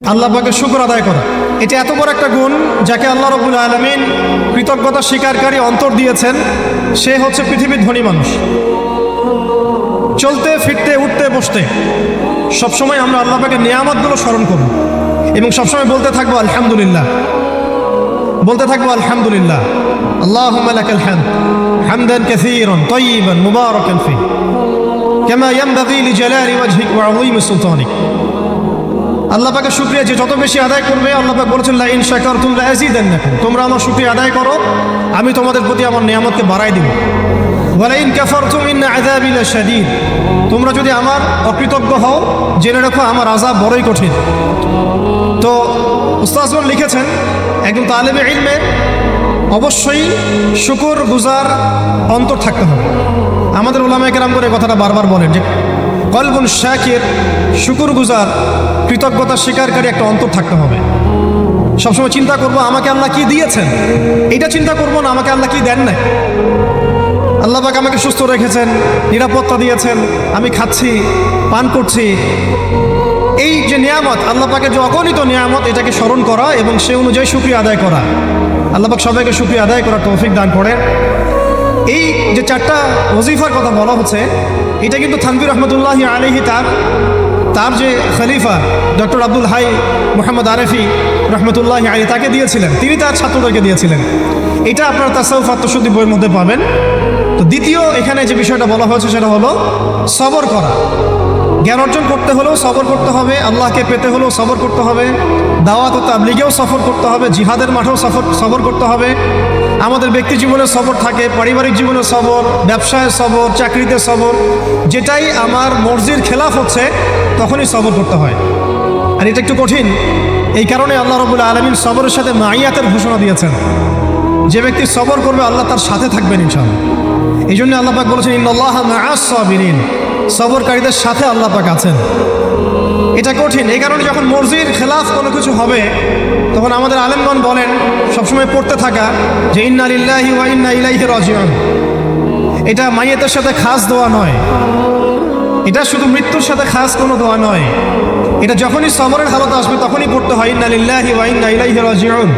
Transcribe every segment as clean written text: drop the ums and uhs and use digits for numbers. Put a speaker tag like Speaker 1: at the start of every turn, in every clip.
Speaker 1: আল্লাহ পাকের শুকর আদায় করা, এটা এত বড় একটা গুণ যাকে আল্লাহ রাব্বুল আলামিন কৃতজ্ঞতা স্বীকারকারী অন্তর দিয়েছেন। সে হচ্ছে পৃথিবীর ধনী মানুষ। চলতে ফিরতে উঠতে বসতে সবসময় আমরা আল্লাহ পাকের নিয়ামতগুলো স্মরণ করব এবং সবসময় বলতে থাকবো আলহামদুলিল্লাহ, বলতে থাকবো আলহামদুলিল্লাহ। আল্লাহুম্মা লাকাল হামদ হামদান কাসীরান তাইয়িবান মুবারাকান ফীহি কামা ইয়ানবাগী লিজালালি ওয়াজহিক ওয়া আযীমি সুলতানিক। আল্লাহ পাকের শুকরিয়া যে যত বেশি আদায় করবে, আল্লাহ পাক বলেছেন লা ইন শাকারতুম লা আযীদান্নাকুম, তোমরা আমার শুকরিয়া আদায় করো আমি তোমাদের প্রতি আমার নিয়ামতকে বাড়াই দেব। ওয়া লা ইন কাফারতুম ইন্না আযাবি লাশাদীদ, তোমরা যদি আমার অকৃতজ্ঞ হও জেনে রাখো আমার আযাব বড়ই কঠিন। তো উস্তাদগণ লিখেছেন একজন তালেবে ইলমে অবশ্যই শুকর গুজার অন্তর থাকতে হবে। আমাদের উলামায়ে কেরাম করে কথাটা বারবার বলেন যে কলবুন শাকির, শুকর গুজার কৃতজ্ঞতা স্বীকারকারী একটা অন্তর থাকতে হবে। সবসময় চিন্তা করবো আমাকে আল্লাহ কি দিয়েছেন, এটা চিন্তা করবো না আমাকে আল্লাহ কি দেন নাই। আল্লাহ পাক আমাকে সুস্থ রেখেছেন, নিরাপত্তা দিয়েছেন, আমি খাচ্ছি পান করছি, এই যে নিয়ামত আল্লাহ পাকের যে অগণিত নিয়ামত, এটাকে স্মরণ করা এবং সে অনুযায়ী শুকরিয়া আদায় করা। আল্লাহ পাক সবাইকে শুকরিয়া আদায় করার তৌফিক দান করেন। এই যে চারটা ওজিফার কথা বলা হচ্ছে, এটা কিন্তু থানভীর রহমতুল্লাহি আলাইহি তার যে খলিফা ডক্টর আব্দুল হাই মোহাম্মদ আরেফি রহমতুল্লাহি আলাইহি তাকে দিয়েছিলেন, তিনি তার ছাত্রদেরকে দিয়েছিলেন। এটা আপনারা তাসাউফ আত্মশুদ্ধি বইয়ের মধ্যে পাবেন। তো দ্বিতীয় এখানে যে বিষয়টা বলা হয়েছে সেটা হলো সবর করা। জ্ঞান অর্জন করতে হলেও সবর করতে হবে, আল্লাহকে পেতে হলেও সবর করতে হবে, দাওয়াত ও তাবলীগেও সফর করতে হবে, জিহাদের মাঠেও সবর করতে হবে। আমাদের ব্যক্তি জীবনে সবর থাকে, পারিবারিক জীবনে সবর, ব্যবসায় সবর, চাকরিতে সবর। যেটাই আমার মর্জির খেলাফ হচ্ছে তখনই সবর করতে হয়। আর এটা একটু কঠিন, এই কারণে আল্লাহ রাব্বুল আলামিন সবরের সাথে মাইয়াতের ঘোষণা দিয়েছেন। যে ব্যক্তি সবর করবে আল্লাহ তার সাথে থাকবেন ইনশাআল্লাহ। এই জন্য আল্লাহ পাক বলেছেন ইন্নাল্লাহা মাআস সাবিরিন, সবরকারীদের সাথে আল্লাহ পাক আছেন। এটা কঠিন, এই কারণে যখন মর্জির খেলাফ কোনো কিছু হবে তখন আমাদের আলেমগণ বলেন সবসময় পড়তে থাকা যে ইন্না লিল্লাহি ওয়া ইন্না ইলাইহি রাজিউন। এটা মাইয়াতের সাথে খাস দোয়া নয়, এটা শুধু মৃত্যুর সাথে খাস কোনো দোয়া নয়, এটা যখনই সবরের হালত আসবে তখনই পড়তে হয় ইন্না লিল্লাহি ওয়া ইন্না ইলাইহি রাজিউন।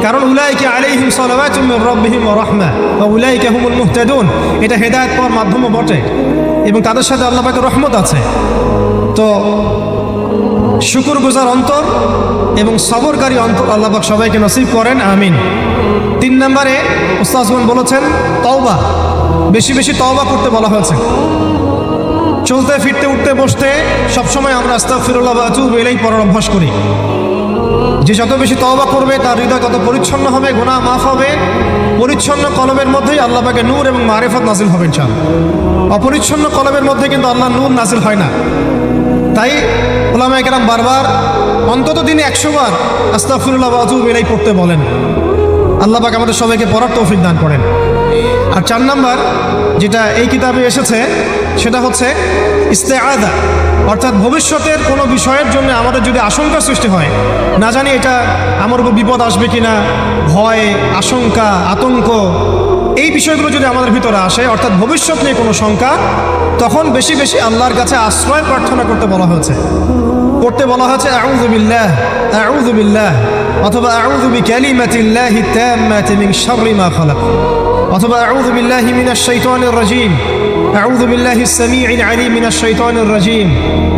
Speaker 1: কারণ উলাইকা আলাইহিম সালাওয়াতুম মির রাব্বিহিম ওয়া রাহমা ওয়া উলাইকা হুমুল মুহতাদুন, এটা হেদায়েত পাওয়ার মাধ্যমও বটে এবং তাদের সাথে আল্লাহ পাকের রহমত আছে। তো শুকর গুজার অন্তর এবং সবরকারী অন্তর আল্লাহ পাক সবাইকে নসিব করেন, আমিন। 3 নম্বরে উস্তাদগণ বলেছেন তওবা, বেশি বেশি তওবা করতে বলা হয়েছে। চলতে ফিরতে উঠতে বসতে সবসময় আমরা আস্তাগফিরুল্লাহ ওয়া আতুবু ইলাইহি পড়ার অভ্যাস করি। যে যত বেশি তওবা করবে তার হৃদয় তত পরিচ্ছন্ন হবে, গুনাহ মাফ হবে। পরিচ্ছন্ন কলবের মধ্যেই আল্লাহ পাকের নূর এবং মারিফত নাজিল হবে ইনশাআল্লাহ। অপরিচ্ছন্ন কলবের মধ্যে কিন্তু আল্লাহর নূর নাজিল হয় না। তাই উলামায়ে কেরাম বারবার অন্তত দিনে 100 বার আস্তাগফিরুল্লাহ ওয়া আতুবু ইলাইহি পড়তে বলেন। আল্লাহ পাক আমাদের সবাইকে পড়ার তৌফিক দান করেন। আর 4 নাম্বার যেটা এই কিতাবে এসেছে সেটা হচ্ছে ইস্তেআযা, অর্থাৎ ভবিষ্যতের কোনো বিষয়ের জন্য আমাদের যদি আশঙ্কা সৃষ্টি হয়, না জানি এটা আমার উপর বিপদ আসবে কিনা, ভয়, আশঙ্কা, আতঙ্ক, এই বিষয়গুলো যদি আমাদের ভিতরে আসে, অর্থাৎ ভবিষ্যৎ নিয়ে কোনো শঙ্কা, তখন বেশি বেশি আল্লাহর কাছে আশ্রয় প্রার্থনা করতে বলা হয়েছে। আউযু বিল্লাহ, আউযু বিল্লাহ, অথবা আউযু বিকালিমাতিল্লাহি তাম্মাতি মিন শাররি মা খালাক, অথবা আউযু বিল্লাহি মিনাশ শাইতানির রাজীম, আউযু বিল্লাহিস সামিউল আলীম মিনাশ শাইতানির রাজীম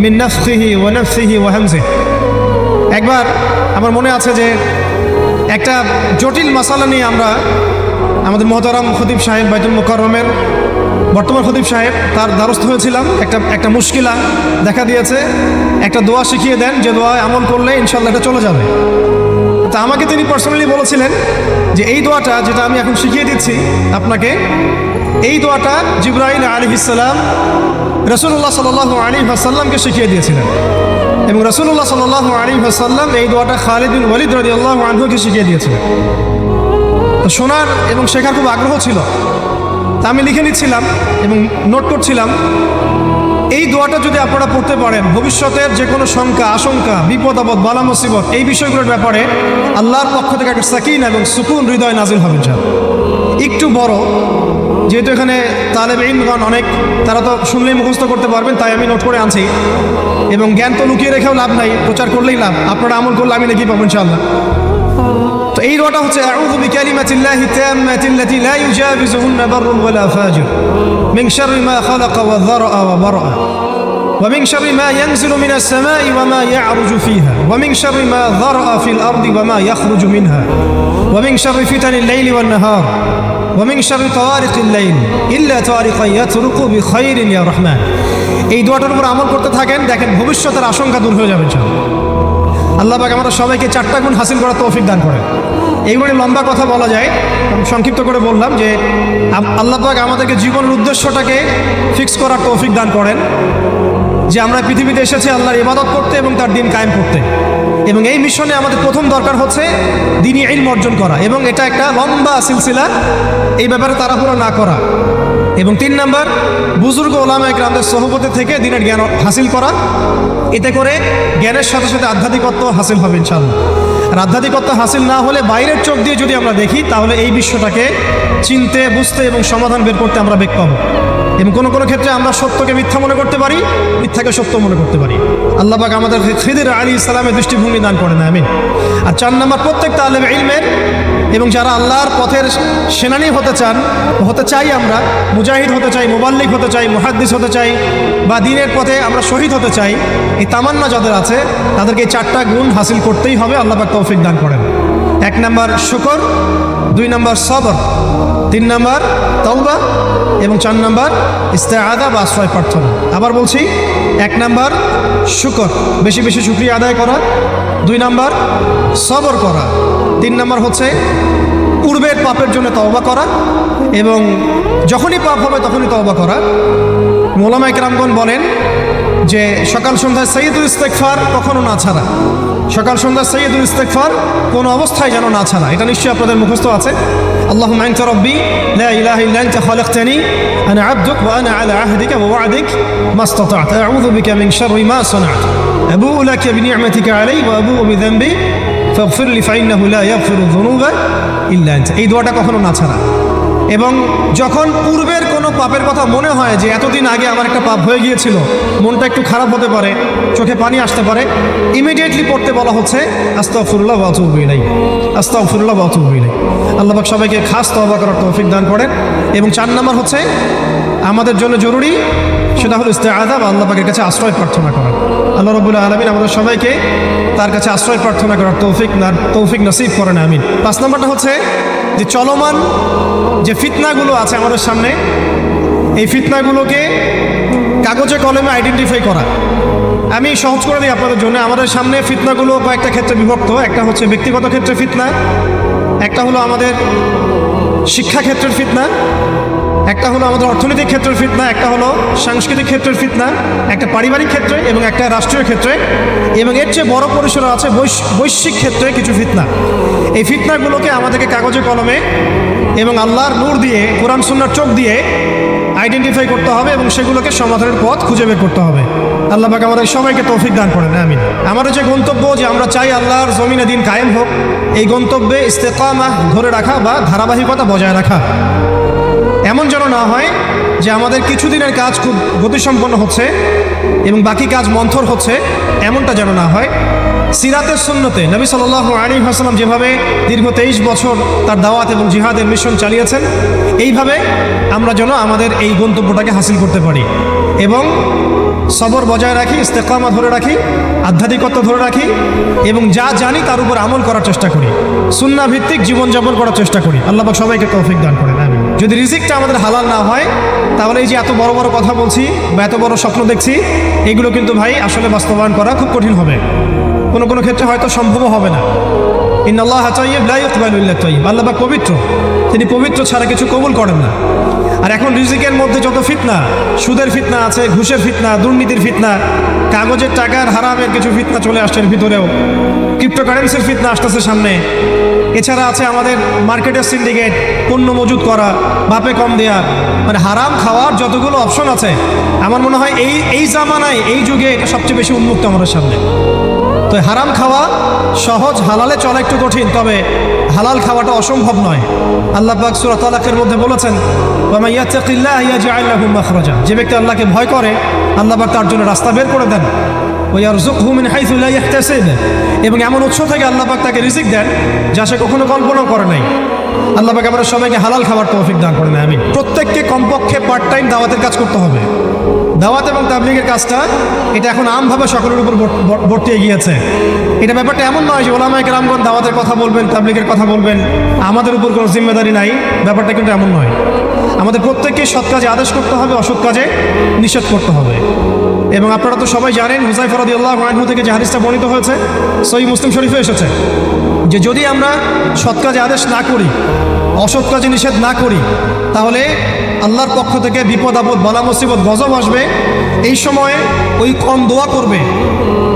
Speaker 1: মিন নাফখিহি ওয়া নাফসিহি ওয়া হামজিহি। একবার আমার মনে আছে যে একটা জটিল মাসালা নিয়ে আমরা আমাদের মোহতারাম খতিব সাহেব বাইতুল মুকাররমের বর্তমান খতিব সাহেব তার দ্বারস্থ হয়েছিলাম। একটা মুশকিলা দেখা দিয়েছে, একটা দোয়া শিখিয়ে দেন যে দোয়া আমল করলে ইনশাআল্লাহ এটা চলে যাবে। তা আমাকে তিনি পার্সোনালি বলেছিলেন যে এই দোয়াটা যেটা আমি এখন শিখিয়ে দিচ্ছি আপনাকে, এই দোয়াটা জিবরাইল আলাইহিস সালাম রাসূলুল্লাহ সাল্লাল্লাহু আলাইহি ওয়াসাল্লামকে শিখিয়ে দিয়েছিলেন এবং রাসূলুল্লাহ সাল্লাল্লাহু আলাইহি ওয়াসাল্লাম এই দোয়াটা খালিদ বিন ওয়ালিদ রাদিয়াল্লাহু আনহুকে শিখিয়ে দিয়েছিলেন। তো শোনার এবং শেখার খুব আগ্রহ ছিল, তা আমি লিখে নিচ্ছিলাম এবং নোট করছিলাম। এই দোয়াটা যদি আপনারা পড়তে পারেন, ভবিষ্যতের যে কোনো শঙ্কা, আশঙ্কা, বিপদ আপদ, বালা মুসিবত, এই বিষয়গুলোর ব্যাপারে আল্লাহর পক্ষ থেকে একটা সাকিন এবং সুকুন হৃদয় নাজিল হবে ইনশাআল্লাহ। একটু বড়, যেহেতু এখানে তালেব ইলমগণ অনেক, তারা তো শুনলেই মুখস্থ করতে পারবেন, তাই আমি নোট করে আনছি। এবং জ্ঞান তো লুকিয়ে রেখেও লাভ নাই, প্রচার করলেই লাভ। আপনারা আমল করলে আমি নাকি পাবো ইনশাআল্লাহ। তো এই দোয়াটা হচ্ছে আউযু বিকালিমাতিল্লাহি তাম্মাতিল্লাতি লা ইউজাবিজুহুন্না বাররুন ওয়ালা ফাজির মিন শাররি মা খালাকা ওয়া যারআ ওয়া বারআ ومن شر ما ينزل من السماء وما يعرج فيها ومن شر ما ذرأ في الأرض وما يخرج منها ومن شر فتن الليل والنهار ومن شر طوارق الليل إلا طارقا يطرق بخير يا رحمن। এই দোয়াটার উপর আমল করতে থাকেন, দেখেন ভবিষ্যতের আশঙ্কা দূর হয়ে যাবে ইনশাআল্লাহ। আল্লাহ পাক আমাদের সবাইকে 4টা গুণ হাসিল করার তৌফিক দান করেন। এইগুলি লম্বা কথা বলা যায়, সংক্ষিপ্ত করে বললাম যে আল্লাহ পাক আমাদেরকে জীবনের উদ্দেশ্যটাকে ফিক্স করার তৌফিক দান করেন, যে আমরা পৃথিবীতে এসেছি আল্লাহর ইবাদত করতে এবং তার দিন কায়েম করতে। এবং এই মিশনে আমাদের প্রথম দরকার হচ্ছে দ্বীনি ইলম অর্জন করা, এবং এটা একটা লম্বা সিলসিলা, এই ব্যাপারে তাড়াহুড়ো না করা। এবং 3 নাম্বার, বুজুর্গ ওলামা ইকরামদের সোহবতে থেকে দিনের জ্ঞান হাসিল করা। এতে করে জ্ঞানের সাথে সাথে আধ্যাত্মিকত্ব হাসিল হবে ইনশাআল্লাহ। আর আধ্যাত্মিকত্ব হাসিল না হলে বাইরের চোখ দিয়ে যদি আমরা দেখি, তাহলে এই বিশ্বটাকে চিনতে, বুঝতে এবং সমাধান বের করতে আমরা বেগ পাবো। এবং কোনো কোনো ক্ষেত্রে আমরা সত্যকে মিথ্যা মনে করতে পারি, মিথ্যাকে সত্য মনে করতে পারি। আল্লাহ পাক আমাদের খিদির আলাইহিস সালামের দৃষ্টিভঙ্গি দান করেন, আমিন। আর 4 নাম্বার, প্রত্যেক তালেব ইলমের এবং যারা আল্লাহর পথের সেনানী হতে চান, হতে চাই, আমরা মুজাহিদ হতে চাই, মুবাল্লিগ হতে চাই, মুহাদ্দিস হতে চাই, বা দ্বীনের পথে আমরা শহীদ হতে চাই, এই তামান্না যাদের আছে তাদেরকে এই 4টা গুণ হাসিল করতেই হবে। আল্লাহ পাক তৌফিক দান করেন। 1 নাম্বার শুকর, 2 নাম্বার সবর, 3 নাম্বার তাওবা এবং 4 নাম্বার ইস্তেআযা বা আশ্রয় প্রার্থনা। আবার বলছি, 1 নাম্বার শুকর, বেশি বেশি শুকরিয়া আদায় করা, 2 নাম্বার সবর করা, 3 নাম্বার হচ্ছে পূর্বের পাপের জন্য তওবা করা, এবং যখনই পাপ হবে তখনই তওবা করা। ওলামা ইকরামগণ বলেন যে সকাল সন্ধ্যায় সাইয়্যিদুল ইস্তিগফার কখনো না ছাড়া, সকাল সন্ধ্যা সাইয়্যিদুল ইস্তিগফার কোনো অবস্থায় যেন না ছাড়া। এটা নিশ্চয়ই আপনাদের মুখস্থ আছে। আল্লাহুম্মা আনতা রাব্বি লা ইলাহা ইল্লা আনতা খালাকতানি আনা আবদুক ওয়া আনা আলা আহদিকা ওয়া ওয়া'দিক মাসতাতা'তু আউযু বিকা মিন শাররি মা সানা'তু আবু'ু লাকা বিনি'মাতিকা আলাইয়া ওয়া আবু'ু বিযানবি ফাগফির লি ফাইন্নাহু লা ইয়াগফিরু যুনুবা ইল্লা আনতা। এই দোয়াটা কখনো না ছাড়া। এবং যখন পূর্বের কোনো পাপের কথা মনে হয় যে এতদিন আগে আমার একটা পাপ হয়ে গিয়েছিল, মনটা একটু খারাপ হতে পারে, চোখে পানি আসতে পারে, ইমিডিয়েটলি পড়তে বলা হচ্ছে আস্তাগফিরুল্লাহ ওয়া আতুবু ইলাইহি, আস্তাগফিরুল্লাহ ওয়া আতুবু ইলাইহি। আল্লাহ পাক সবাইকে খাস তওবা করার তৌফিক দান করেন। এবং 4 নাম্বার হচ্ছে আমাদের জন্য জরুরি, সেটা হলো ইস্তেআযা বা আল্লাহ পাকের কাছে আশ্রয় প্রার্থনা করা। আল্লাহ রাব্বুল আলামিন আমাদের সবাইকে তার কাছে আশ্রয় প্রার্থনা করার তৌফিক নসিব করেন, আমিন। 5 নাম্বারটা হচ্ছে যে চলমান যে ফিতনাগুলো আছে আমাদের সামনে, এই ফিতনাগুলোকে কাগজে কলমে আইডেন্টিফাই করা। আমি সহজ করে দিই আপনাদের জন্য। আমাদের সামনে ফিতনাগুলো কয়েকটা ক্ষেত্রে বিভক্ত। একটা হচ্ছে ব্যক্তিগত ক্ষেত্রে ফিতনা, একটা হলো আমাদের শিক্ষা ক্ষেত্রের ফিতনা, একটা হলো আমাদের অর্থনৈতিক ক্ষেত্রের ফিতনা, একটা হলো সাংস্কৃতিক ক্ষেত্রের ফিতনা, একটা পারিবারিক ক্ষেত্রে এবং একটা রাষ্ট্রীয় ক্ষেত্রে, এবং এর চেয়ে বড় পরিসরে আছে বৈশ্বিক ক্ষেত্রে কিছু ফিতনা। এই ফিতনাগুলোকে আমাদেরকে কাগজে কলমে এবং আল্লাহর নূর দিয়ে, কোরআন সুন্নাহর চোখ দিয়ে আইডেন্টিফাই করতে হবে এবং সেগুলোকে সমাধানের পথ খুঁজে বের করতে হবে। আল্লাহ পাক আমাদের সবাইকে তৌফিক দান করেন, আমিন। আমাদের যে গন্তব্য, যে আমরা চাই আল্লাহর জমিনে দিন কায়েম হোক, এই গন্তব্যে ইস্তেকামা ধরে রাখা বা ধারাবাহিকতা বজায় রাখা। এমন যেন না হয় যে আমাদের কিছুদিনের কাজ খুব গতিসম্পন্ন হচ্ছে এবং বাকি কাজ মন্থর হচ্ছে, এমনটা যেন না হয়। সিরাতের সুন্নতে নবী সাল্লাল্লাহু আলাইহি ওয়াসাল্লাম যেভাবে দীর্ঘ 23 বছর তার দাওয়াত এবং জিহাদের মিশন চালিয়েছেন, এইভাবে আমরা যেন আমাদের এই গন্তব্যটাকে হাসিল করতে পারি এবং সবর বজায় রাখি, ইস্তেকামা ধরে রাখি, আধ্যাত্মিকতা ধরে রাখি এবং যা জানি তার উপর আমল করার চেষ্টা করি, সুন্নাহ ভিত্তিক জীবনযাপন করার চেষ্টা করি। আল্লাহ পাক সবাইকে তৌফিক দান করেন, আমিন। যদি রিজিকটা আমাদের হালাল না হয়, তাহলে এই যে এত বড় বড় কথা বলছি বা এত বড় স্বপ্ন দেখছি, এগুলো কিন্তু ভাই আসলে বাস্তবায়ন করা খুব কঠিন হবে। কোনো কোনো ক্ষেত্রে হয়তো সম্ভবও হবে না। ইন্নাল্লাহা তাইয়্যিব লা ইয়াকবালু ইল্লা তাইয়্যিব। আল্লাহ পাক পবিত্র, তিনি পবিত্র ছাড়া কিছু কবুল করেন না। আর এখন রিজিকের মধ্যে যত ফিতনা, সুদের ফিতনা আছে, ঘুষের ফিতনা, দুর্নীতির ফিতনা, কাগজের টাকার হারামের কিছু ফিতনা চলে আসছে এর ভিতরেও, ক্রিপ্টোকারেন্সির ফিতনা আসতেছে সামনে। এছাড়া আছে আমাদের মার্কেটের সিন্ডিকেট, পণ্য মজুত করা, বাপে কম দেয়া, মানে হারাম খাওয়ার যতগুলো অপশন আছে, আমার মনে হয় এই জামানায়, এই যুগে এটা সবচেয়ে বেশি উন্মুক্ত আমাদের সামনে। তো হারাম খাওয়া সহজ, হালালে চলা একটু কঠিন, তবে হালাল খাওয়াটা অসম্ভব নয়। আল্লাহ পাক সূরা তালাকের মধ্যে বলেছেন, ওয়া মান ইয়াত্তাকিল্লাহ ইয়াজআল লাহু মাখরাজা। যে ব্যক্তি আল্লাহকে ভয় করে, আল্লাহ পাক তার জন্য রাস্তা বের করে দেন। ওয়ারযুকহু মিন হাইসু লা ইয়াহতাসিব, এবং এমন উৎস থেকে আল্লাহ পাক তাকে রিজিক দেন যা সে কখনো কল্পনাও করে নাই। আল্লাহ পাক আমাদের সবাইকে হালাল খাবার তৌফিক দান করেন, আমিন। প্রত্যেককে কমপক্ষে পার্ট টাইম দাওয়াতের কাজ করতে হবে। দাওয়াত এবং তাবলীগের কাজটা এটা এখন আমভাবে সকলের উপর বর্তিয়ে গিয়েছে। এটা ব্যাপারটা এমন নয় যে ওলামায়ে কেরামগণ দাওয়াতের কথা বলবেন, তাবলীগের কথা বলবেন, আমাদের উপর কোনো জিম্মেদারি নাই। ব্যাপারটা কিন্তু এমন নয়। আমাদের প্রত্যেককে সৎ কাজে আদেশ করতে হবে, অসৎ কাজে নিষেধ করতে হবে। এবং আপনারা তো সবাই জানেন, হুযায়ফা রাদিয়াল্লাহু আনহু থেকে যে হাদিসটা বর্ণিত হয়েছে সহিহ মুসলিম শরীফে এসেছে, যে যদি আমরা সৎ কাজে আদেশ না করি, অসৎ কাজে নিষেধ না করি, তাহলে আল্লাহর পক্ষ থেকে বিপদ আপদ, বালা মুসিবত, গজব আসবে। এই সময় ওই কম দোয়া করবে,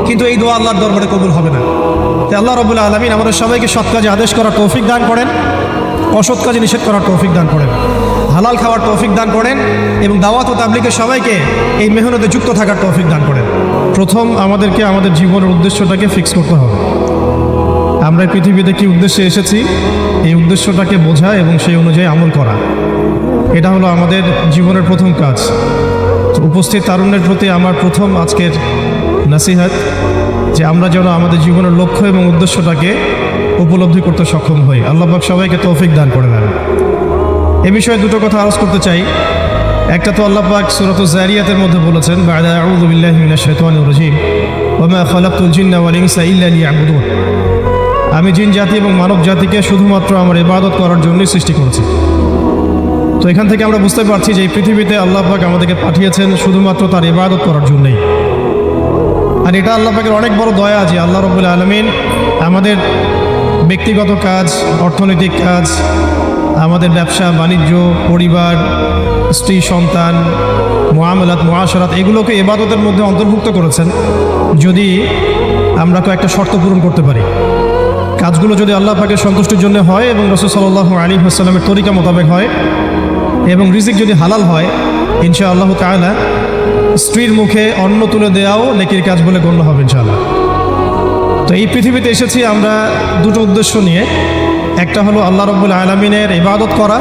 Speaker 1: কিন্তু এই দোয়া আল্লাহর দরবারে কবুল হবে না। তাই আল্লাহ রাব্বুল আলামিন আমাদের সবাইকে সৎ কাজে আদেশ করার তৌফিক দান করেন, অসৎ কাজে নিষেধ করার তৌফিক দান করেন, হালাল খাওয়ার তৌফিক দান করেন, এবং দাওয়াত ও তাবলীগের সবাইকে এই মেহনতে যুক্ত থাকার তৌফিক দান করেন। প্রথম আমাদেরকে আমাদের জীবনের উদ্দেশ্যটাকে ফিক্স করতে হবে। আমরা এই পৃথিবীতে কি উদ্দেশ্যে এসেছি, এই উদ্দেশ্যটাকে বোঝা এবং সেই অনুযায়ী আমল করা, এটা হলো আমাদের জীবনের প্রথম কাজ। উপস্থিত তারুণ্যের প্রতি আমার প্রথম আজকের নসিহত, যে আমরা যেন আমাদের জীবনের লক্ষ্য এবং উদ্দেশ্যটাকে উপলব্ধি করতে সক্ষম হই। আল্লাহ পাক সবাইকে তৌফিক দান করে দেন। এ বিষয়ে দুটো কথা আলোচ করতে চাই। একটা তো আল্লাহ পাক সূরাতুজ যারিয়াতের মধ্যে বলেছেন, বা'দা আউযু বিল্লাহি মিনাশ শাইতানির রাজীম, ওয়া মা খালাকতুল জিন্না ওয়াল ইনসা ইল্লা লিয়াবুদুন। আমি জিন জাতি এবং মানব জাতিকে শুধুমাত্র আমার ইবাদত করার জন্যই সৃষ্টি করেছি। তো এখান থেকে আমরা বুঝতে পারছি যে এই পৃথিবীতে আল্লাহ পাক আমাদেরকে পাঠিয়েছেন শুধুমাত্র তার ইবাদত করার জন্যই। আর এটা আল্লাহ পাকের অনেক বড় দয়া যে আল্লাহ রাব্বুল আলামিন আমাদের ব্যক্তিগত কাজ, অর্থনৈতিক কাজ, আমাদের ব্যবসা বাণিজ্য, পরিবার, স্ত্রী সন্তান, মুআমালাত, মুআশারাত, এগুলোকে ইবাদতের মধ্যে অন্তর্ভুক্ত করেছেন যদি আমরা কয়েকটা শর্ত পূরণ করতে পারি। কাজগুলো যদি আল্লাহ পাকের সন্তুষ্টির জন্য হয় এবং রাসূল সাল্লাল্লাহু আলাইহি ওয়াসাল্লামের তরিকা মোতাবেক হয়, এবং রিজিক যদি হালাল হয়, ইনশাআল্লাহ তাআলা স্ত্রীর মুখে অন্ন তুলে দেওয়াও নেকির কাজ বলে গণ্য হবে ইনশাআল্লাহ। তো এই পৃথিবীতে এসেছি আমরা দুটো উদ্দেশ্য নিয়ে। একটা হলো আল্লাহ রাব্বুল আলামিনের ইবাদত করা,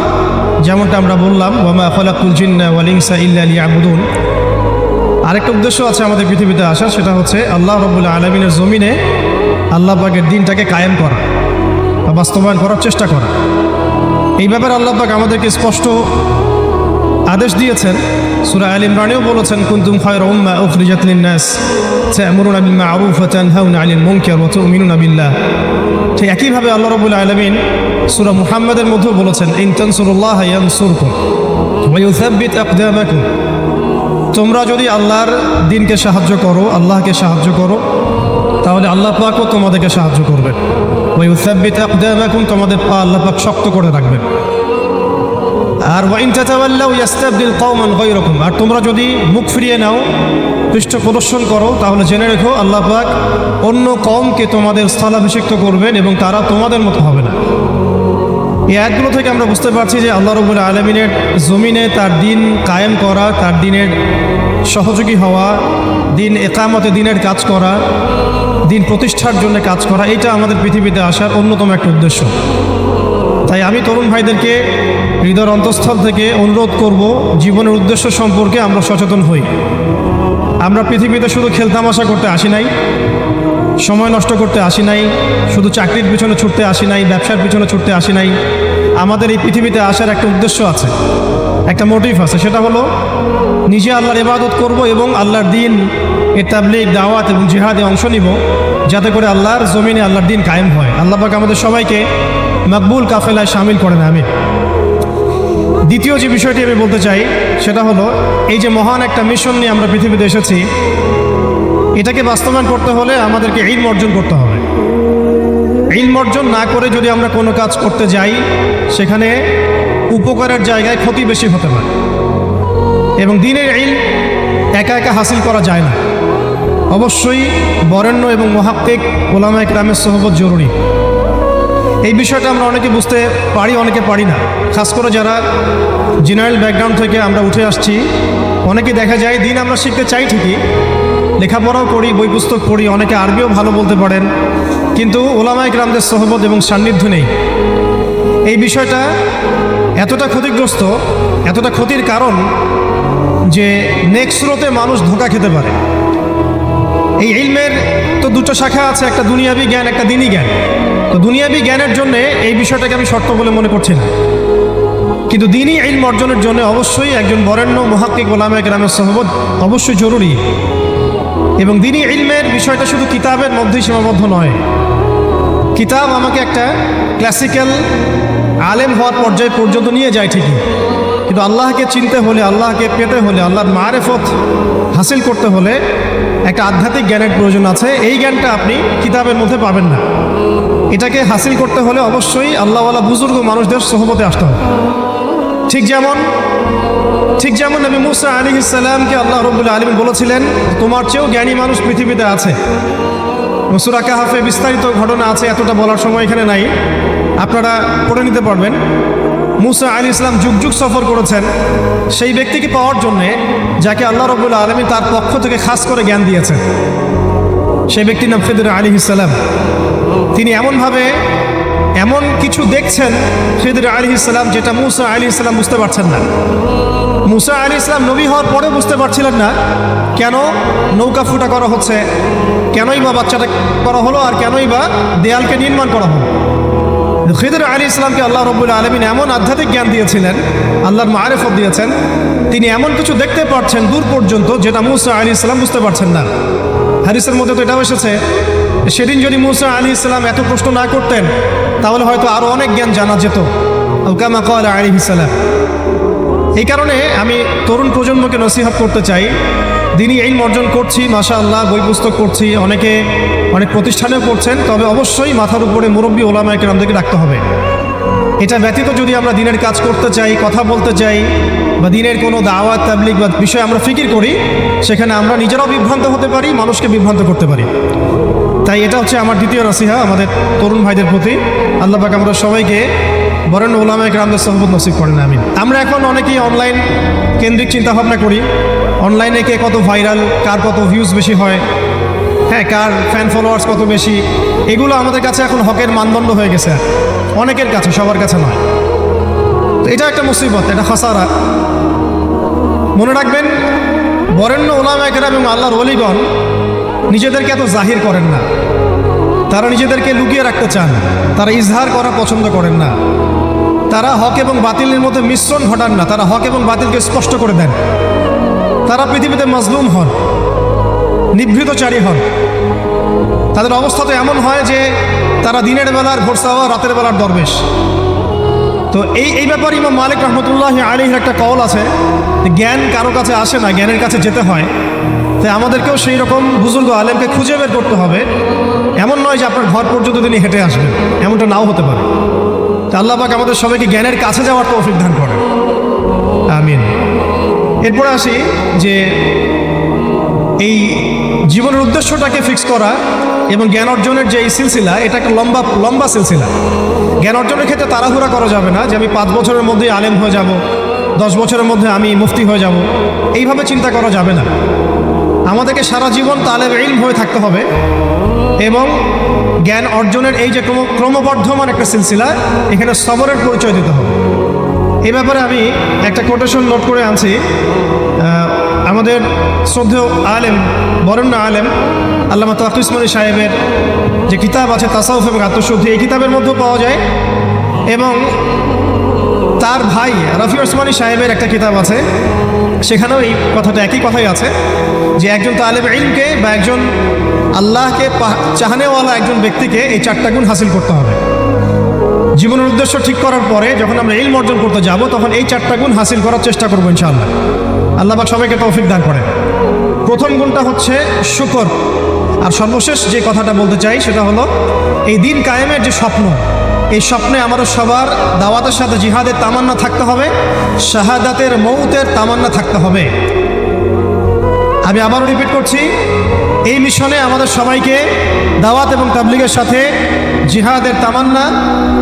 Speaker 1: যেমনটা আমরা বললাম, ওয়া মা খালাকতুল জিন্না ওয়াল ইনসা ইল্লা লিয়াবুদুন। আরেকটা উদ্দেশ্য আছে আমাদের পৃথিবীতে আসার, সেটা হচ্ছে আল্লাহ রাব্বুল আলামিনের জমিনে আল্লাহ পাকের দ্বীনটাকে কায়েম করা বা বাস্তবায়ন করার চেষ্টা করা। এই ব্যাপারে আল্লাহ পাক আমাদেরকে স্পষ্ট আদেশ দিয়েছেন। সূরা আল ইমরানেও বলেছেন, কুনতুম খায়রা উম্মাহ উখরিজাত লিন-নাস তা'মুরুনা বিল মা'রুফ ওয়া তানহাউনা 'আনিল মুনকার ওয়া তু'মিনুনা বিল্লাহ। ঠিক একইভাবে আল্লাহ রাব্বুল আলামিন সূরা মুহাম্মাদের মধ্যেও বলেছেন, ইন তানসুরুল্লাহা ইয়ানসুরকুম ওয়া ইউসাব্বিত আকদামাকুম। তোমরা যদি আল্লাহর দ্বীনকে সাহায্য করো, আল্লাহকে সাহায্য করো, তাহলে আল্লাহ পাকও তোমাদেরকে সাহায্য করবেন। ওয়া ইউসাব্বিত আকদামাকুম, তোমাদের পা আল্লাহ পাক শক্ত করে রাখবেন। আর ওয়া ইন তাতাওয়াল্লাউ ইয়াস্তাবদিল কওমান গায়রাকুম, আর তোমরা যদি মুখ ফিরিয়ে নাও, পৃষ্ঠ প্রদর্শন করো, তাহলে জেনে রেখো আল্লাহ পাক অন্য কওমকে তোমাদের স্থলাভিষিক্ত করবেন এবং তারা তোমাদের মতো হবে না। এই আয়াতগুলো থেকে আমরা বুঝতে পারছি যে আল্লাহ রাব্বুল আলামিনের জমিনে তার দ্বীন কায়েম করা, তার দ্বীনের সহযোগী হওয়া, দ্বীন ইকামতে দ্বীনের কাজ করা, দ্বীন প্রতিষ্ঠার জন্য কাজ করা, এটা আমাদের পৃথিবীতে আসার অন্যতম একটা উদ্দেশ্য। তাই আমি তরুণ ভাইদেরকে হৃদয়ের অন্তঃস্থল থেকে অনুরোধ করব, জীবনের উদ্দেশ্য সম্পর্কে আমরা সচেতন হই। আমরা পৃথিবীতে শুধু খেলতামাশা করতে আসি নাই, সময় নষ্ট করতে আসি নাই, শুধু চাকরির পিছনে ছুটতে আসি নাই, ব্যবসার পিছনে ছুটতে আসি নাই। আমাদের এই পৃথিবীতে আসার একটা উদ্দেশ্য আছে, একটা মোটিভ আছে, সেটা হলো নিজে আল্লাহর ইবাদত করব এবং আল্লাহর দ্বীন এর তাবলীগ, দাওয়াত এবং জিহাদে অংশ নিব, যাতে করে আল্লাহর জমিনে আল্লাহর দ্বীন কায়েম হয়। আল্লাহ পাক আমাদের সবাইকে মকবুল কাফেলায় শামিল করেন, আমিন। দ্বিতীয় যে বিষয়টি আমি বলতে চাই সেটা হলো, এই যে মহান একটা মিশন নিয়ে আমরা পৃথিবীতে এসেছি, এটাকে বাস্তবায়ন করতে হলে আমাদেরকে ইলম অর্জন করতে হবে। ইলম অর্জন না করে যদি আমরা কোনো কাজ করতে যাই, সেখানে উপকারের জায়গায় ক্ষতি বেশি হতে পারে। এবং দ্বীনের ইলম একা একা হাসিল করা যায় না, অবশ্যই বরেণ্য এবং মুহাক্কিক উলামায়ে কেরামের সোহবত জরুরি। এই বিষয়টা আমরা অনেকে বুঝতে পারি, অনেকে পারি না। খাস করে যারা জেনারেল ব্যাকগ্রাউন্ড থেকে আমরা উঠে আসছি, অনেকে দেখা যায় দ্বীন আমরা শিখতে চাই ঠিকই, লেখাপড়াও করি, বই পুস্তক পড়ি, অনেকে আরবিও ভালো বলতে পারেন, কিন্তু উলামায়ে কেরামদের সোহবত এবং সান্নিধ্য নেই। এই বিষয়টা এতটা ক্ষতিগ্রস্ত, এতটা ক্ষতির কারণ যে নেক্সট স্রোতে মানুষ ধোঁকা খেতে পারে। এই ইলমের তো দুটো শাখা আছে, একটা দুনিয়াবি জ্ঞান, একটা দ্বীনি জ্ঞান। তো দুনিয়াবি জ্ঞানের জন্য এই বিষয়টাকে আমি শর্ত বলে মনে করছি না, কিন্তু দ্বীনি ইলম অর্জনের জন্য অবশ্যই একজন বরেণ্য মুহাক্কিক ওলামায়ে কেরামের সোহবত অবশ্যই জরুরি। এবং দ্বীনি ইলমের বিষয়টা শুধু কিতাবের মধ্যেই সীমাবদ্ধ নয়। কিতাব আমাকে একটা ক্লাসিক্যাল আলেম হওয়ার পর্যায় পর্যন্ত নিয়ে যায় ঠিকই, কিন্তু আল্লাহকে চিনতে হলে, আল্লাহকে পেতে হলে, আল্লাহর মারেফত হাসিল করতে হলে একটা আধ্যাত্মিক জ্ঞানের প্রয়োজন আছে। এই জ্ঞানটা আপনি কিতাবের মধ্যে পাবেন না। এটাকে হাসিল করতে হলে অবশ্যই আল্লাহওয়ালা বুজুর্গ মানুষদের সোহবতে আসতে হবে। ঠিক যেমন নবী মুসা আলাইহিস সালামকে আল্লাহ রাব্বুল আলামিন বলেছিলেন, তোমার চেয়েও জ্ঞানী মানুষ পৃথিবীতে আছে। সূরা কাহফে বিস্তারিত ঘটনা আছে, এতটা বলার সময় এখানে নাই, আপনারা পড়ে নিতে পারবেন। মুসা আলাইহিস সালাম যুগ যুগ সফর করেছেন সেই ব্যক্তিকে পাওয়ার জন্যে যাকে আল্লাহ রাব্বুল আলামিন তার পক্ষ থেকে খাস করে জ্ঞান দিয়েছেন। সেই ব্যক্তির নাম খিদর আলাইহিস সালাম। তিনি এমন কিছু দেখছেন খিদর আলাইহিস সালাম যেটা মুসা আলাইহিস সালাম বুঝতে পারছেন না। মুসা আলাইহিস সালাম নবী হওয়ার পরে বুঝতে পারছিলেন না কেন নৌকা ফুটা করা হচ্ছে, কেনই বা বাচ্চাটা করা হলো, আর কেনই বা দেয়ালকে নির্মাণ করা হলো। খিদর আলাইহিস সালামকে আল্লাহ রাব্বুল আলামিন এমন আধ্যাত্মিক জ্ঞান দিয়েছিলেন, আল্লাহর মারেফত দিয়েছেন, তিনি এমন কিছু দেখতে পাচ্ছেন দূর পর্যন্ত যেটা মুসা আলাইহিস সালাম বুঝতে পারছেন না। হাদিসের মধ্যে তো এটাও এসেছে, সেদিন যদি মুসা আলাইহিস সালাম এত প্রশ্ন না করতেন তাহলে হয়তো আরও অনেক জ্ঞান জানা যেত। কামা ক্বালা আলাইহিস সালাম। এই কারণে আমি তরুণ প্রজন্মকে নসিহত করতে চাই, দ্বীনি ইলম অর্জন করছি, মাশাআল্লাহ, বই পুস্তক করছি, অনেকে অনেক প্রতিষ্ঠানেও করছেন, তবে অবশ্যই মাথার উপরে মুরব্বী ওলামায়ে কেরামদেরকে রাখতে হবে। এটা ব্যতীত যদি আমরা দ্বীনের কাজ করতে চাই, কথা বলতে চাই, বা দ্বীনের কোনো দাওয়াত তাবলীগ বা বিষয়ে আমরা ফিকির করি, সেখানে আমরা নিজেরাও বিভ্রান্ত হতে পারি, মানুষকে বিভ্রান্ত করতে পারি। তাই এটা হচ্ছে আমার দ্বিতীয় নসিহা আমাদের তরুণ ভাইদের প্রতি। আল্লাহ পাক আমরা সবাইকে বরেণ্য ওলামায়ে কেরামদের সোহবত নসিব করেন, আমিন। আমরা এখন অনেকেই অনলাইন কেন্দ্রিক চিন্তাভাবনা করি, অনলাইনে কে কত ভাইরাল, কার কত ভিউজ বেশি হয়, হ্যাঁ, কার ফ্যান ফলোয়ার্স কত বেশি, এগুলো আমাদের কাছে এখন হকের মানদণ্ড হয়ে গেছে, অনেকের কাছে, সবার কাছে নয়। তো এটা একটা মুসিবত, এটা খাসারা। মনে রাখবেন, বরেণ্য ওলামায়ে কেরাম এবং আল্লাহর ওলিগণ নিজেদেরকে এত জাহির করেন না, তারা নিজেদেরকে লুকিয়ে রাখতে চান, তারা ইজহার করা পছন্দ করেন না, তারা হক এবং বাতিলের মধ্যে মিশ্রণ ঘটান না, তারা হক এবং বাতিলকে স্পষ্ট করে দেন। তারা পৃথিবীতে মাজলুম হন, নিভৃতচারী হন, তাদের অবস্থা তো এমন হয় যে তারা দিনের বেলার ভোরসাওয়া, রাতের বেলার দরবেশ। তো এই ব্যাপারে ইমাম মালিক রহমতুল্লাহ আলাইহির একটা কওল আছে, জ্ঞান কারো কাছে আসে না, জ্ঞানের কাছে যেতে হয়। তাই আমাদেরকেও সেই রকম বুজুর্গ আলেমকে খুঁজে বের করতে হবে। এমন নয় যে আপনার ঘর পর্যন্ত তিনি হেঁটে আসবেন, এমনটা নাও হতে পারে। তা আল্লাহ পাক আমাদের সবাইকে জ্ঞানের কাছে যাওয়ার তৌফিক দান করেন, আমিন। এরপরে আসি যে এই জীবনের উদ্দেশ্যটাকে ফিক্স করা এবং জ্ঞান অর্জনের যে এই সিলসিলা, এটা একটা লম্বা সিলসিলা। জ্ঞান অর্জনের ক্ষেত্রে তাড়াহুড়া করা যাবে না যে আমি 5 বছরের মধ্যে আলেম হয়ে যাব, 10 বছরের মধ্যে আমি মুফতি হয়ে যাব, এইভাবে চিন্তা করা যাবে না। আমাদেরকে সারা জীবন তালেব ইলম হয়ে থাকতে হবে এবং জ্ঞান অর্জনের এই যে ক্রমবর্ধমান একটা সিলসিলা, এখানে সবরের পরিচয় দিতে হবে। এই ব্যাপারে আমি একটা কোটেশন নোট করে আনছি। আমাদের শ্রদ্ধেয় আলেম, বরেণ্য আলেম আল্লামা তাকি উসমানী সাহেবের যে কিতাব আছে তাসাউফ এবং আত্মশুদ্ধি, এই কিতাবের মধ্যেও পাওয়া যায়, এবং তার ভাই রফি ওসমানী সাহেবের একটা কিতাব আছে, সেখানেও এই কথাটা, একই কথাই আছে যে একজন তালেব ইলমকে বা একজন আল্লাহকে চাহানেওয়ালা একজন ব্যক্তিকে এই 4টা গুণ হাসিল করতে হবে। জীবনের উদ্দেশ্য ঠিক করার পরে যখন আমরা ইলম অর্জন করতে যাব, তখন এই 4টা গুণ হাসিল করার চেষ্টা করবো ইনশাআল্লাহ। আল্লাহ পাক সবাইকে তৌফিক দান করেন। প্রথম গুণটা হচ্ছে শুকর। আর সর্বশেষ যে কথাটা বলতে চাই সেটা হলো এই দিন কায়েমের যে স্বপ্ন, এই স্বপ্নে আমাদের সবার দাওয়াতের সাথে জিহাদের তামান্না থাকতে হবে, শাহাদাতের মৌতের তামান্না থাকতে হবে। আমি আবারও রিপিট করছি, এই মিশনে আমাদের সবাইকে দাওয়াত এবং তাবলীগের সাথে জিহাদের তামান্না